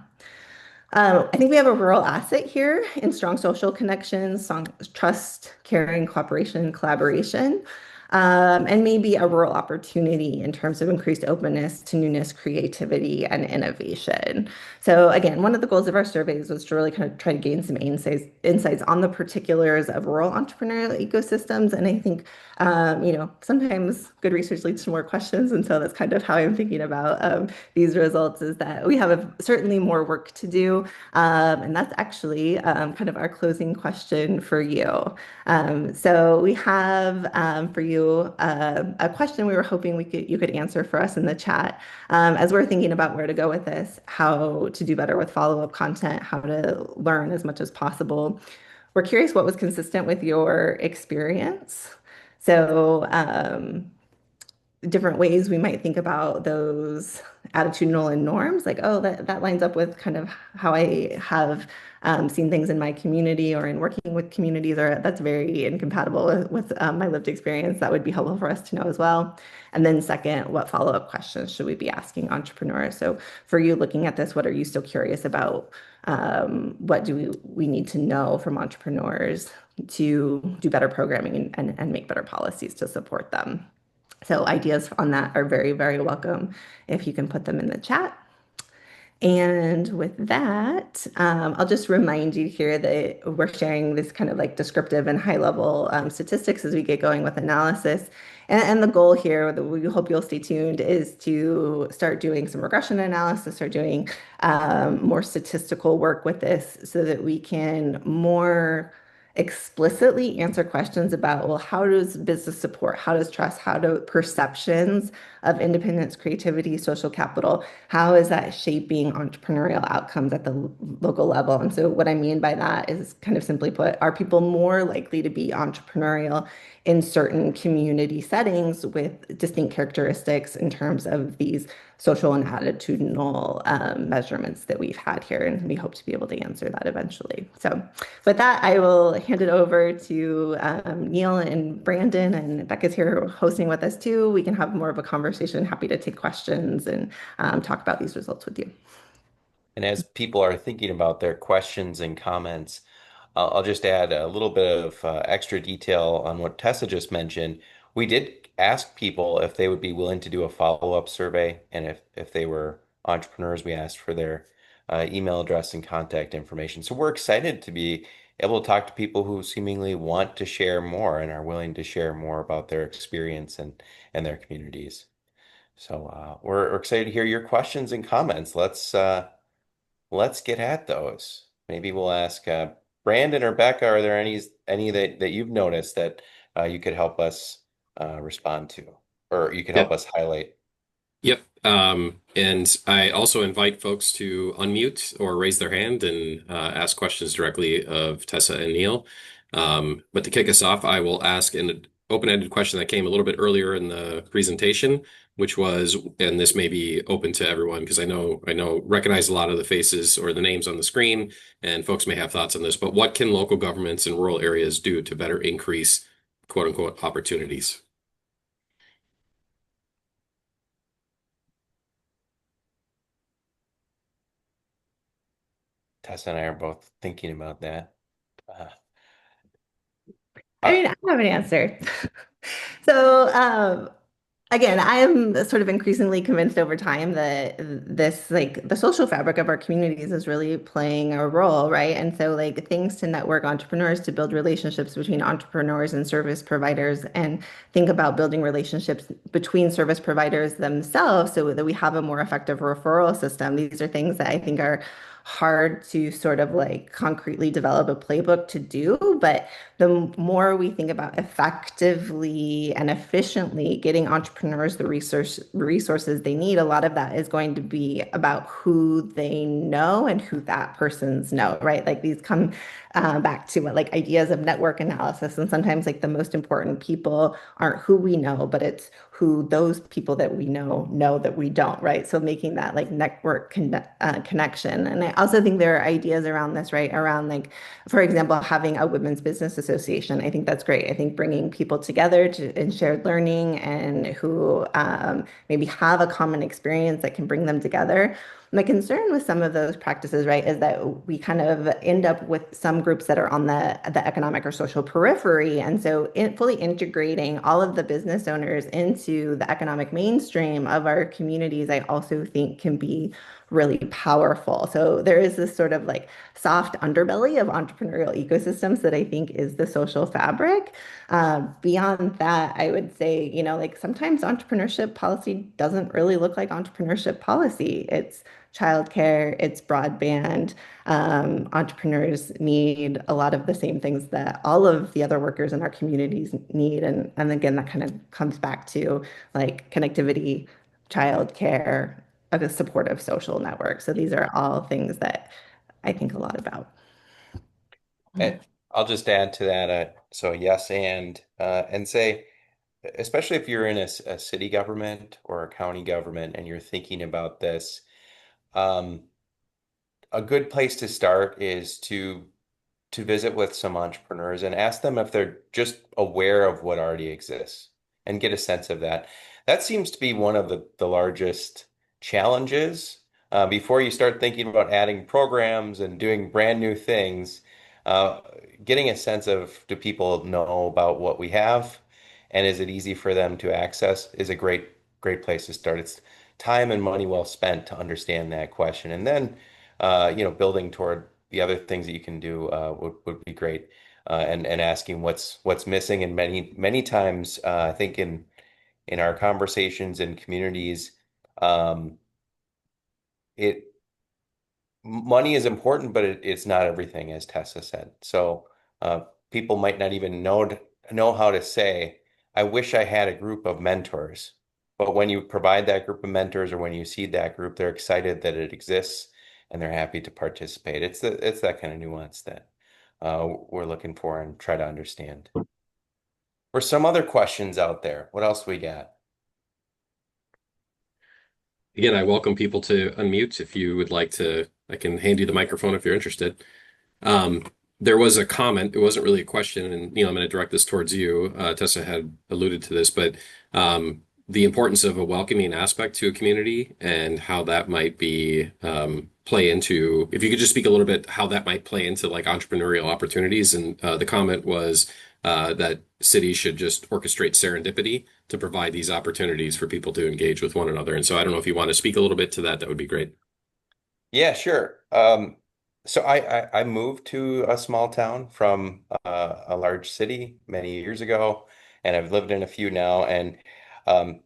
I think we have a rural asset here in strong social connections, strong trust, caring, cooperation, collaboration, and maybe a rural opportunity in terms of increased openness to newness, creativity, and innovation. So again, one of the goals of our surveys was to really kind of try to gain some insights on the particulars of rural entrepreneurial ecosystems. And I think, sometimes good research leads to more questions. And so that's kind of how I'm thinking about these results, is that we have certainly more work to do. And that's actually kind of our closing question for you. So we have for you a question we were hoping you could answer for us in the chat as we're thinking about where to go with this, how to do better with follow-up content, how to learn as much as possible. We're curious what was consistent with your experience. So different ways we might think about those attitudinal and norms, like, oh, that lines up with kind of how I have seen things in my community or in working with communities, or that's very incompatible with my lived experience. That would be helpful for us to know as well. And then second, what follow-up questions should we be asking entrepreneurs? So for you looking at this, what are you still curious about? What do we need to know from entrepreneurs to do better programming and make better policies to support them? So ideas on that are very, very welcome if you can put them in the chat. And with that, I'll just remind you here that we're sharing this kind of like descriptive and high level statistics as we get going with analysis. And the goal here, that we hope you'll stay tuned, is to start doing some regression analysis or doing more statistical work with this so that we can more explicitly answer questions about, well, how does business support, how does trust, how do perceptions of independence, creativity, social capital, how is that shaping entrepreneurial outcomes at the local level? And so what I mean by that is kind of simply put, are people more likely to be entrepreneurial in certain community settings with distinct characteristics in terms of these social and attitudinal measurements that we've had here? And we hope to be able to answer that eventually. So with that, I will hand it over to Neil and Brandon, and Becca's here hosting with us too. We can have more of a conversation. Happy to take questions and talk about these results with you. And as people are thinking about their questions and comments, I'll just add a little bit of extra detail on what Tessa just mentioned. We did ask people if they would be willing to do a follow-up survey, and if they were entrepreneurs, we asked for their email address and contact information. So we're excited to be able to talk to people who seemingly want to share more and are willing to share more about their experience and their communities. So we're excited to hear your questions and comments. Let's get at those. Maybe we'll ask Brandon or Becca, are there any that you've noticed that you could help us respond to, or you could help Yep. us highlight? Yep. And I also invite folks to unmute or raise their hand and ask questions directly of Tessa and Neil. But to kick us off, I will ask an open-ended question that came a little bit earlier in the presentation, which was, and this may be open to everyone because recognize a lot of the faces or the names on the screen, and folks may have thoughts on this, but what can local governments in rural areas do to better increase quote unquote opportunities? Tessa and I are both thinking about that. Uh, I uh, mean, I have an answer. So, again, I am sort of increasingly convinced over time that this, like the social fabric of our communities is really playing a role, right? And so, like things to network entrepreneurs, to build relationships between entrepreneurs and service providers, and think about building relationships between service providers themselves so that we have a more effective referral system. These are things that I think are hard to sort of like concretely develop a playbook to do, but the more we think about effectively and efficiently getting entrepreneurs the resources they need, a lot of that is going to be about who they know and who that person's know, right? Like these come back to what like ideas of network analysis, and sometimes like the most important people aren't who we know, but it's who those people that we know that we don't, right? So making that like network connection. And I also think there are ideas around this, right? Around like, for example, having a women's business association. I think that's great. I think bringing people together in shared learning and who maybe have a common experience that can bring them together. My concern with some of those practices, right, is that we kind of end up with some groups that are on the economic or social periphery. And so fully integrating all of the business owners into the economic mainstream of our communities, I also think can be really powerful. So there is this sort of like soft underbelly of entrepreneurial ecosystems that I think is the social fabric. Beyond that, I would say, like sometimes entrepreneurship policy doesn't really look like entrepreneurship policy. It's childcare, it's broadband. Entrepreneurs need a lot of the same things that all of the other workers in our communities need. And again, that kind of comes back to like connectivity, childcare, a supportive social network. So these are all things that I think a lot about. and I'll just add to that. So yes, and say especially if you're in a city government or a county government and you're thinking about this, um, a good place to start is to visit with some entrepreneurs and ask them if they're just aware of what already exists and get a sense of that. That seems to be one of the largest challenges. Before you start thinking about adding programs and doing brand new things, uh, getting a sense of do people know about what we have and is it easy for them to access is a great place to start. It's time and money well spent to understand that question. And then building toward the other things that you can do would be great. And asking what's missing. And many times, I think in our conversations and communities, um, it money is important, but it's not everything, as Tessa said. So people might not even know how to say, "I wish I had a group of mentors." But when you provide that group of mentors, or when you seed that group, they're excited that it exists and they're happy to participate. It's that kind of nuance that we're looking for and try to understand. For some other questions out there, what else we got? Again, I welcome people to unmute if you would like to. I can hand you the microphone if you're interested. Um, there was a comment. It wasn't really a question, and I'm going to direct this towards you. Tessa had alluded to this, but the importance of a welcoming aspect to a community and how that might be play into. If you could just speak a little bit how that might play into like entrepreneurial opportunities. And the comment was that cities should just orchestrate serendipity to provide these opportunities for people to engage with one another. And so I don't know if you want to speak a little bit to that. That would be great. Yeah, sure. So I moved to a small town from a large city many years ago, and I've lived in a few now. And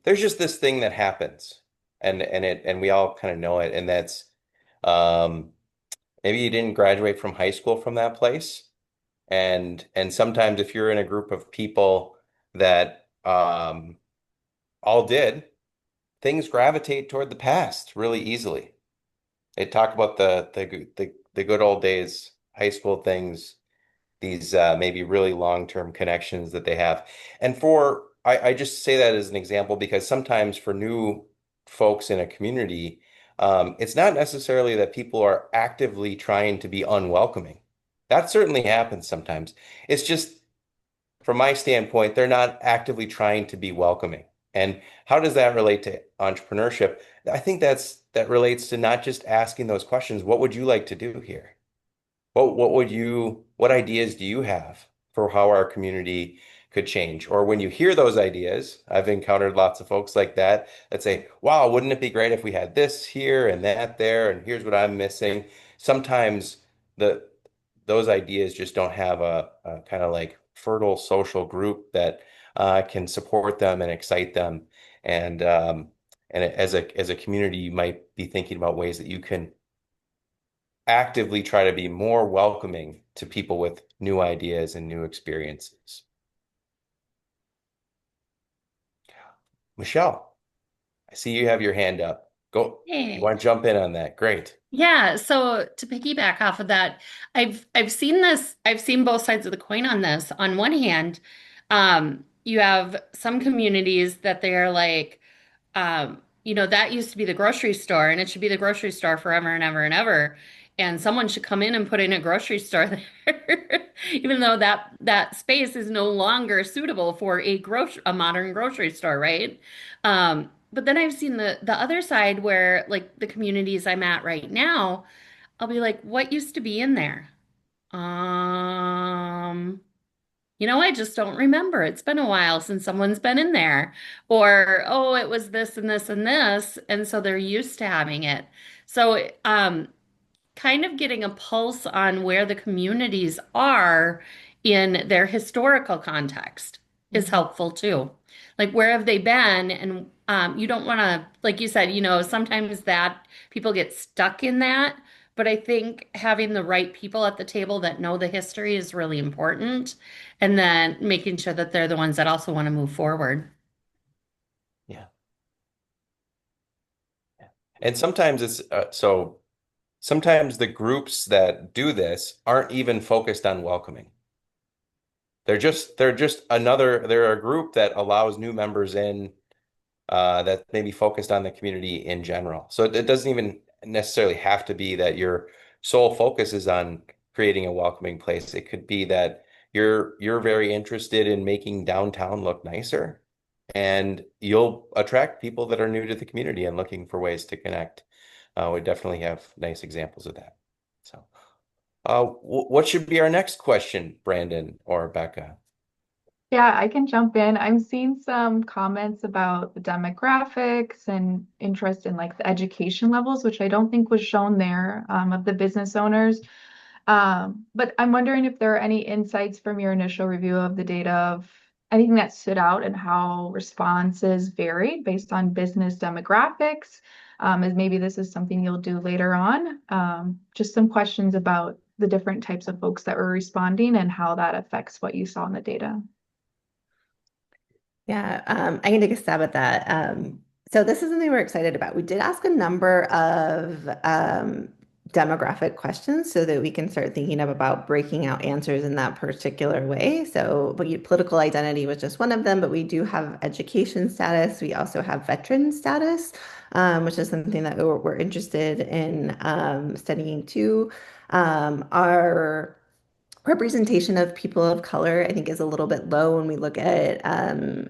there's just this thing that happens, and we all kind of know it, and that's um, maybe you didn't graduate from high school from that place, and sometimes if you're in a group of people that all did, things gravitate toward the past really easily. They talk about the good old days, high school things, these maybe really long-term connections that they have. And I just say that as an example because sometimes for new folks in a community, it's not necessarily that people are actively trying to be unwelcoming. That certainly happens sometimes. It's just from my standpoint, they're not actively trying to be welcoming. And how does that relate to entrepreneurship? I think that relates to not just asking those questions, what would you like to do here? What ideas do you have for how our community could change? Or when you hear those ideas, I've encountered lots of folks like that say, wow, wouldn't it be great if we had this here and that there, and here's what I'm missing. Sometimes the those ideas just don't have a kind of like fertile social group that can support them and excite them. And as a community, you might be thinking about ways that you can actively try to be more welcoming to people with new ideas and new experiences. Michelle, I see you have your hand up. Go. You Hey. want to jump in on that? Great. Yeah, so to piggyback off of that, I've seen this, I've seen both sides of the coin on this. On one hand, you have some communities that they're like, that used to be the grocery store and it should be the grocery store forever and ever and ever. And someone should come in and put in a grocery store there, even though that space is no longer suitable for a modern grocery store, right? But then I've seen the other side where like the communities I'm at right now, I'll be like, what used to be in there? Um, I just don't remember. It's been a while since someone's been in there. Or, oh, it was this and this and this. And so they're used to having it. So, kind of getting a pulse on where the communities are in their historical context is helpful too. Like, where have they been? And you don't want to, like you said, sometimes that people get stuck in that. But I think having the right people at the table that know the history is really important. And then making sure that they're the ones that also want to move forward. Yeah. And sometimes sometimes the groups that do this aren't even focused on welcoming. they're a group that allows new members in that maybe focused on the community in general. So it doesn't even necessarily have to be that your sole focus is on creating a welcoming place. It could be that you're very interested in making downtown look nicer, and you'll attract people that are new to the community and looking for ways to connect. We definitely have nice examples of that. So, what should be our next question, Brandon or Becca? Yeah, I can jump in. I'm seeing some comments about the demographics and interest in like the education levels, which I don't think was shown there of the business owners. But I'm wondering if there are any insights from your initial review of the data of anything that stood out and how responses varied based on business demographics. As maybe this is something you'll do later on. Just some questions about the different types of folks that were responding and how that affects what you saw in the data. Yeah, I can take a stab at that. So this is something we're excited about. We did ask a number of demographic questions so that we can start thinking about breaking out answers in that particular way. So, political identity was just one of them, but we do have education status. We also have veteran status, which is something that we're interested in studying too. Our representation of people of color, I think, is a little bit low when we look at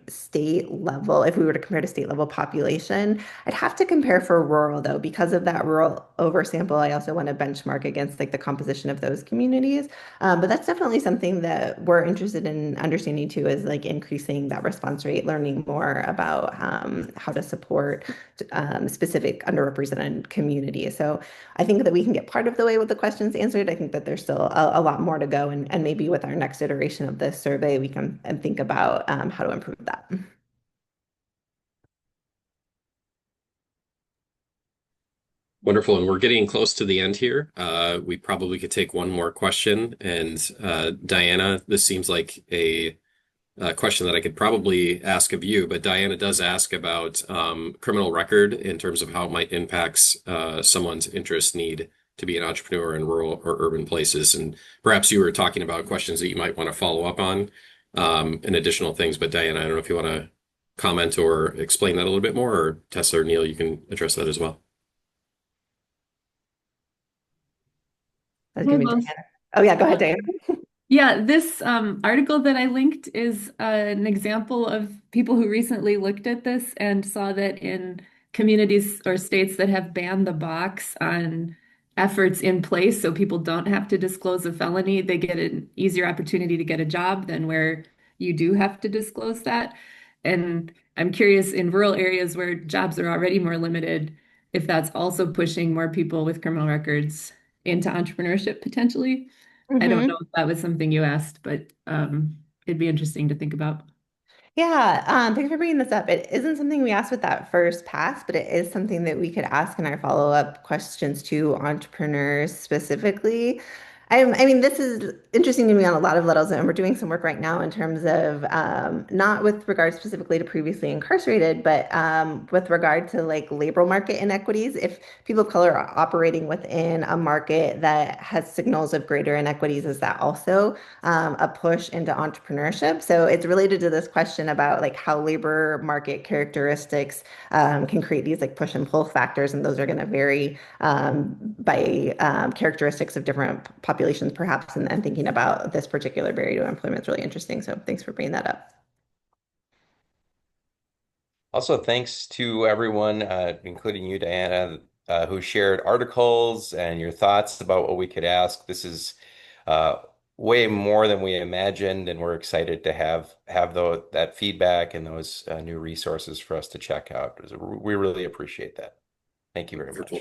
state level. If we were to compare to state level population, I'd have to compare for rural though, because of that rural oversample. I also want to benchmark against like the composition of those communities. But that's definitely something that we're interested in understanding too, is like increasing that response rate, learning more about how to support specific underrepresented communities. So I think that we can get part of the way with the questions answered. I think that there's still a lot more to go. And maybe with our next iteration of this survey, we can think about how to improve that. Wonderful. And we're getting close to the end here. We probably could take one more question. And Diana, this seems like a question that I could probably ask of you, but Diana does ask about criminal record in terms of how it might impact someone's interest need to be an entrepreneur in rural or urban places. And perhaps you were talking about questions that you might want to follow up on and additional things. But Diana, I don't know if you want to comment or explain that a little bit more, or Tessa or Neil, you can address that as well. That's gonna be Diana. Oh yeah, go ahead, Diana. Yeah, this article that I linked is an example of people who recently looked at this and saw that in communities or states that have banned the box on efforts in place, so people don't have to disclose a felony, they get an easier opportunity to get a job than where you do have to disclose that. And I'm curious, in rural areas where jobs are already more limited, if that's also pushing more people with criminal records into entrepreneurship potentially. I don't know if that was something you asked, but it'd be interesting to think about. Yeah, thanks for bringing this up. It isn't something we asked with that first pass, but it is something that we could ask in our follow-up questions to entrepreneurs specifically. I mean, this is interesting to me on a lot of levels, and we're doing some work right now in terms of not with regard specifically to previously incarcerated, but with regard to like labor market inequities. If people of color are operating within a market that has signals of greater inequities, is that also a push into entrepreneurship? So it's related to this question about like how labor market characteristics can create these like push and pull factors, and those are going to vary by characteristics of different populations, perhaps. And thinking about this particular barrier to employment is really interesting. So thanks for bringing that up. Also, thanks to everyone, including you, Diana, who shared articles and your thoughts about what we could ask. This is way more than we imagined, and we're excited to have that feedback and those new resources for us to check out. We really appreciate that. Thank you very much.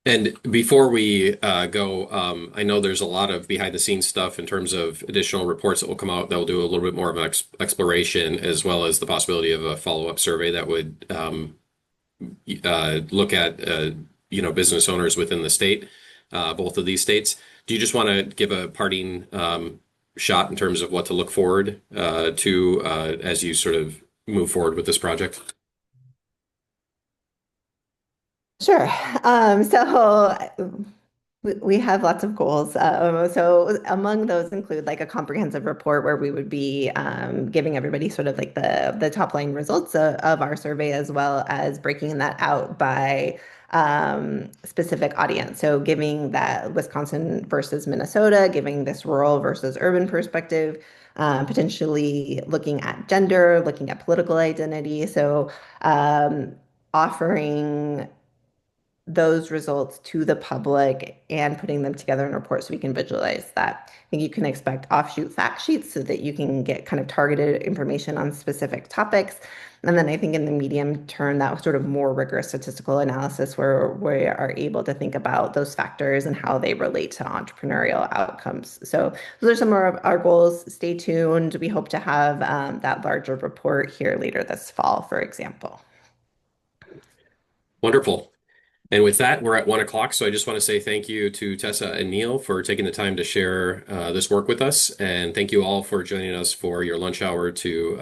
And before we go, I know there's a lot of behind the scenes stuff in terms of additional reports that will come out that will do a little bit more of an exploration, as well as the possibility of a follow-up survey that would look at business owners within the state, both of these states. Do you just want to give a parting shot in terms of what to look forward to as you sort of move forward with this project? Sure. So We have lots of goals. So among those include like a comprehensive report where we would be giving everybody sort of like the top line results of our survey, as well as breaking that out by specific audience. So giving that Wisconsin versus Minnesota, giving this rural versus urban perspective, potentially looking at gender, looking at political identity. So offering those results to the public and putting them together in a report so we can visualize that. I think you can expect offshoot fact sheets so that you can get kind of targeted information on specific topics. And then I think in the medium term, that sort of more rigorous statistical analysis where we are able to think about those factors and how they relate to entrepreneurial outcomes. So those are some of our goals. Stay tuned. We hope to have that larger report here later this fall, for example. Wonderful. And with that, we're at 1 o'clock. So I just want to say thank you to Tessa and Neil for taking the time to share this work with us. And thank you all for joining us for your lunch hour to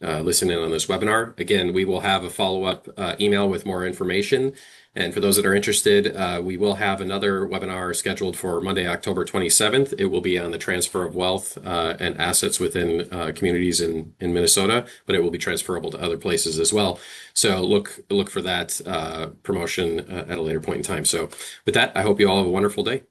listen in on this webinar. Again, we will have a follow-up email with more information. And for those that are interested, we will have another webinar scheduled for Monday, October 27th. It will be on the transfer of wealth and assets within communities in Minnesota, but it will be transferable to other places as well. So look for that promotion at a later point in time. So with that, I hope you all have a wonderful day.